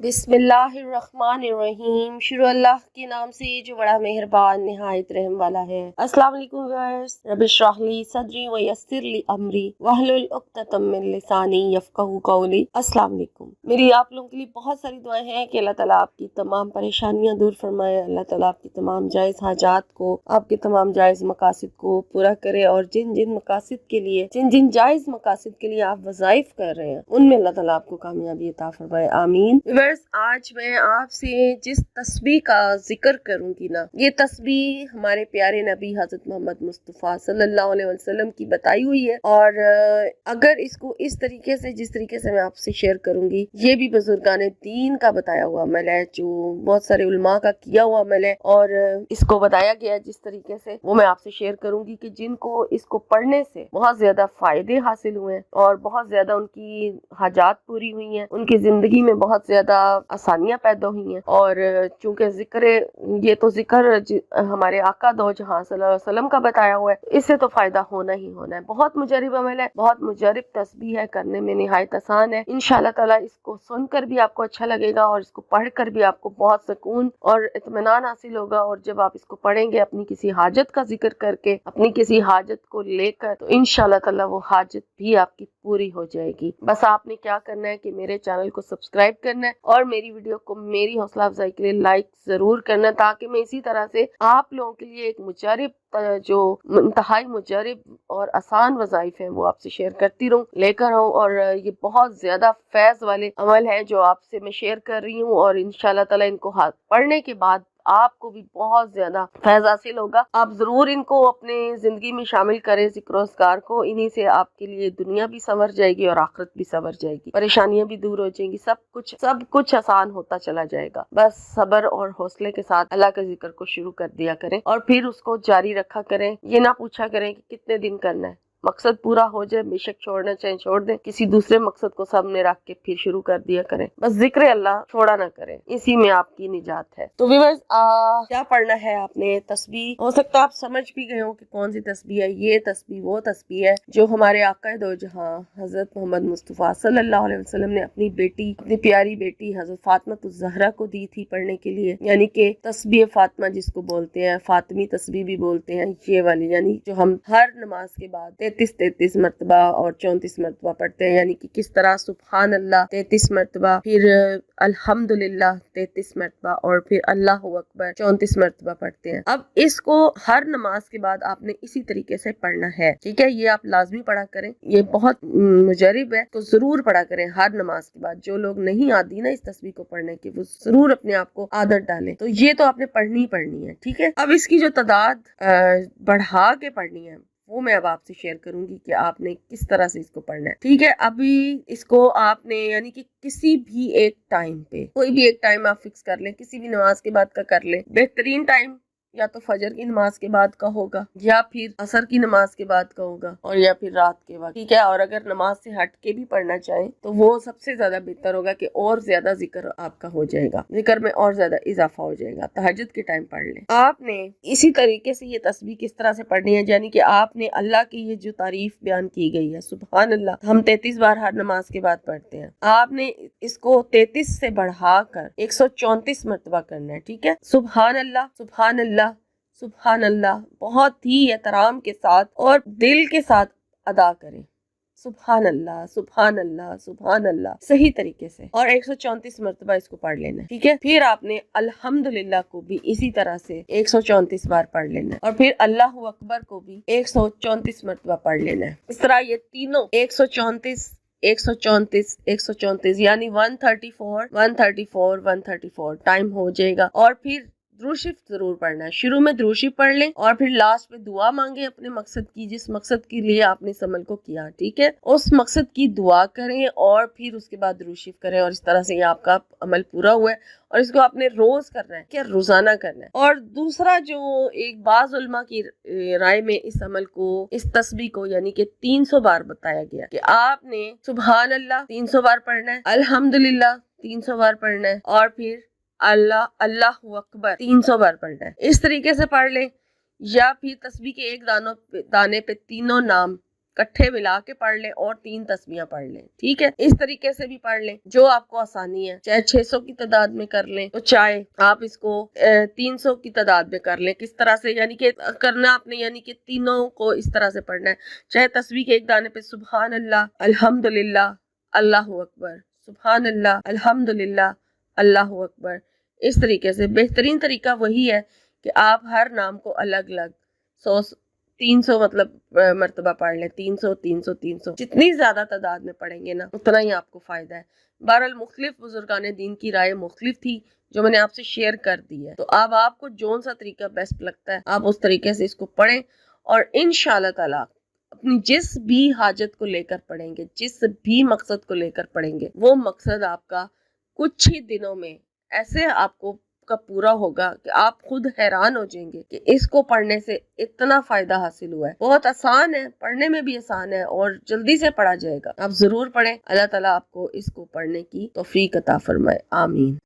बिस्मिल्लाहिर्रहमानिर्रहीम। शुरू अल्लाह के नाम से जो बड़ा मेहरबान निहायत रहम वाला है। अस्सलाम वालेकुम व्यूअर्स, रब्बि इश्रह ली सदरी व यस्सिर ली अमरी वहलुल उक़दतम मिन लिसानी यफ़क़हू क़ौली। अस्सलाम वालेकुम। मेरी आप लोगों के लिए बहुत सारी दुआएं हैं कि अल्लाह ताला आपकी तमाम परेशानियां दूर फरमाए, अल्लाह ताला आपकी तमाम जायज़ हाजात को, आपके तमाम जायज़ मकासिद को पूरा करे, और जिन जिन मकासिद के लिए, जिन जिन जायज़ मकासिद के लिए आप वज़ाइफ कर रहे हैं, उनमें अल्लाह ताला आपको कामयाबी अता फरमाए, आमीन। आज मैं आपसे जिस तस्बीह का जिक्र करूंगी ना, ये तस्बीह हमारे प्यारे नबी हजरत मोहम्मद मुस्तफ़ा सल्लल्लाहु अलैहि वसल्लम की बताई हुई है, और अगर इसको इस तरीके से, जिस तरीके से मैं आपसे शेयर करूंगी, ये भी बुजुर्गान दीन का बताया हुआ अमल है, जो बहुत सारे उलमा का किया हुआ अमल है, और इसको बताया गया जिस तरीके से, वो मैं आपसे शेयर करूंगी कि जिनको इसको पढ़ने से बहुत ज्यादा फायदे हासिल हुए हैं और बहुत ज्यादा उनकी हाजात पूरी हुई हैं, उनकी जिंदगी में बहुत ज्यादा आसानियां पैदा हुई हैं। और चूंकि ये तो जिक्र हमारे आका दो जहां सल्लल्लाहु अलैहि वसल्लम का बताया हुआ है, इससे तो फायदा होना ही होना है। बहुत मुजरिब अमल है, बहुत मुजरिब तस्बीह है, करने में निहायत आसान है। इंशाल्लाह ताला इसको सुनकर भी आपको अच्छा लगेगा और इसको पढ़कर भी आपको बहुत सुकून और इत्मीनान हासिल होगा। और जब आप इसको पढ़ेंगे अपनी किसी हाजत का जिक्र करके, अपनी किसी हाजत को लेकर, तो इंशाल्लाह ताला वो हाजत भी आपकी पूरी हो जाएगी। बस आपने क्या करना है कि मेरे चैनल को सब्सक्राइब करना है और मेरी वीडियो को मेरी हौसला अफजाई के लिए लाइक जरूर करना, ताकि मैं इसी तरह से आप लोगों के लिए एक मुजरिब, जो इंतहाई मुजरिब और आसान वज़ाइफ हैं, वो आपसे शेयर करती रहूं, लेकर रहूं। और ये बहुत ज्यादा फैज वाले अमल हैं जो आपसे मैं शेयर कर रही हूँ, और इंशाल्लाह ताला इनको पढ़ने के बाद आपको भी बहुत ज्यादा फैज हासिल होगा। आप जरूर इनको अपने जिंदगी में शामिल करें, जिक्र-ओ-अस्कार को। इन्हीं से आपके लिए दुनिया भी संवर जाएगी और आखिरत भी संवर जाएगी, परेशानियां भी दूर हो जाएंगी, सब कुछ आसान होता चला जाएगा। बस सब्र और हौसले के साथ अल्लाह के जिक्र को शुरू कर दिया करें और फिर उसको जारी रखा करें। ये ना पूछा करें कि कितने दिन करना है, मकसद पूरा हो जाए, बेशक छोड़ना चाहे छोड़ दें, किसी दूसरे मकसद को सामने रख के फिर शुरू कर दिया करें। बस जिक्र अल्लाह छोड़ा ना करें, इसी में आपकी निजात है। तो व्यूअर्स, क्या पढ़ना है आपने? तस्बीह। हो सकता है आप समझ भी गए हो कि कौन सी तस्बीह है। ये तस्बीह वो तस्बीह है जो हमारे आका दो जहां हजरत मोहम्मद मुस्तफ़ा सल्लल्लाहु अलैहि वसल्लम ने अपनी बेटी, अपनी प्यारी बेटी हजरत फातिमा ज़हरा को दी थी पढ़ने के लिए, यानी कि तस्बीह फातिमा जिसको बोलते हैं, फातिमी तस्बीह भी बोलते हैं, ये वाली, यानी जो हम हर नमाज के बाद 33 मरतबा और 34 मरतबा पढ़ते हैं। यानी कि किस तरह सुबहान अल्लाह 33 मरतबा, फिर अल्हम्दुलिल्लाह 33 मरतबा, और फिर अल्लाहु अकबर 34 मरतबा पढ़ते हैं। अब इसको हर नमाज के बाद आपने इसी तरीके से पढ़ना है, ठीक है? ये आप लाजमी पढ़ा करें, ये बहुत मुजरिब है, तो जरूर पढ़ा करें हर नमाज के बाद। जो लोग नहीं आती ना इस तस्बीह को पढ़ने की, वो जरूर अपने आप को आदत डालें। तो ये तो आपने पढ़नी है, ठीक है? अब इसकी जो तादाद बढ़ा के पढ़नी है, वो मैं अब आपसे शेयर करूंगी कि आपने किस तरह से इसको पढ़ना है, ठीक है? अभी इसको आपने, यानी कि किसी भी एक टाइम पे, कोई भी एक टाइम आप फिक्स कर लें, किसी भी नमाज के बाद का कर लें। बेहतरीन टाइम या तो फजर की नमाज के बाद का होगा, या फिर असर की नमाज के बाद का होगा, और या फिर रात के वक्त, ठीक है? और अगर नमाज से हट के भी पढ़ना चाहें तो वो सबसे ज्यादा बेहतर होगा कि और ज्यादा जिक्र आपका हो जाएगा, जिक्र में और ज्यादा इजाफा हो जाएगा। तहज्जुद के टाइम पढ़ लें। आपने इसी तरीके से ये तस्बीह किस तरह से पढ़नी है, यानी कि आपने अल्लाह की ये जो तारीफ बयान की गई है, सुबहान अल्लाह, हम 33 बार हर नमाज के बाद पढ़ते हैं, आपने इसको 33 से बढ़ाकर 134 मरतबा करना है, ठीक है? सुबहान अल्लाह, सुबहान अल्लाह, सुबहान अल्लाह बहुत ही एहतराम के साथ और दिल के साथ अदा करें। सुबहान अल्लाह, सुबहान अल्लाह, सुबहान अल्लाह, सही तरीके से, और 134 मरतबा इसको पढ़ लेना है, ठीक है? फिर आपने अल्हम्दुलिल्लाह को भी इसी तरह से 134 बार पढ़ लेना है, और फिर अल्लाहु अकबर को भी 134 मरतबा पढ़ लेना है। इस तरह ये तीनों 134 134 134 यानी 134 134 134 टाइम हो जाएगा। और फिर द्रूशिफ जरूर पढ़ना है। शुरू में द्रूशिफ पढ़ लें और फिर लास्ट में दुआ मांगे अपने मकसद की, जिस मकसद के लिए आपने इस अमल को किया, ठीक है? उस मकसद की दुआ करें और फिर उसके बाद द्रूशिफ करें, और इस तरह से ये आपका अमल पूरा हुआ है। और इसको आपने रोज करना है, क्या रोजाना करना है। और दूसरा, जो एक बाज़ उलमा की राय में इस अमल को, इस तस्बीह को, यानी कि 300 बार बताया गया कि आपने सुबहान अल्लाह 300 बार पढ़ना है, अल्हम्दुलिल्लाह 300 बार पढ़ना है, और फिर अल्लाहु अकबर 300 बार पढ़ना है। इस तरीके से पढ़ लें, या फिर तस्बीह के एक दाने पे तीनों नाम کٹھے ملا کے پڑھ لیں اور 3 تسبیحاں پڑھ لیں. ٹھیک ہے, اس طریقے سے بھی پڑھ لیں جو آپ کو آسانی ہے. چاہے 600 کی تعداد میں کر لیں تو چاہے آپ اس کو 300 کی تعداد میں کر لیں. کس طرح سے یعنی کہ کرنا آپ نے, یعنی کہ تینوں کو اس طرح سے پڑھنا ہے. چاہے تسبیح کے ایک دانے پہ سبحان اللہ الحمدللہ اللہ اکبر, سبحان اللہ الحمدللہ اللہ اکبر, اس طریقے سے. بہترین طریقہ وہی ہے کہ آپ ہر نام کو الگ الگ 300 مطلب مرتبہ پڑھ لیں. 300 300 300 جتنی زیادہ تعداد میں پڑھیں گے نا اتنا ہی آپ کو فائدہ ہے. بہرحال مختلف بزرگان دین کی رائے مختلف تھی جو میں نے آپ سے شیئر کر دی ہے. تو اب آپ کو جون سا طریقہ بیسٹ لگتا ہے آپ اس طریقے سے اس کو پڑھیں, اور انشاءاللہ تعالی اپنی جس بھی حاجت کو لے کر پڑھیں گے, جس بھی مقصد کو لے کر پڑھیں گے, وہ مقصد آپ کا کچھ ہی دنوں میں ایسے آپ کو کا پورا ہوگا کہ آپ خود حیران ہو جائیں گے کہ اس کو پڑھنے سے اتنا فائدہ حاصل ہوا ہے. بہت آسان ہے, پڑھنے میں بھی آسان ہے اور جلدی سے پڑھا جائے گا. آپ ضرور پڑھیں. اللہ تعالیٰ آپ کو اس کو پڑھنے کی توفیق عطا فرمائے. آمین.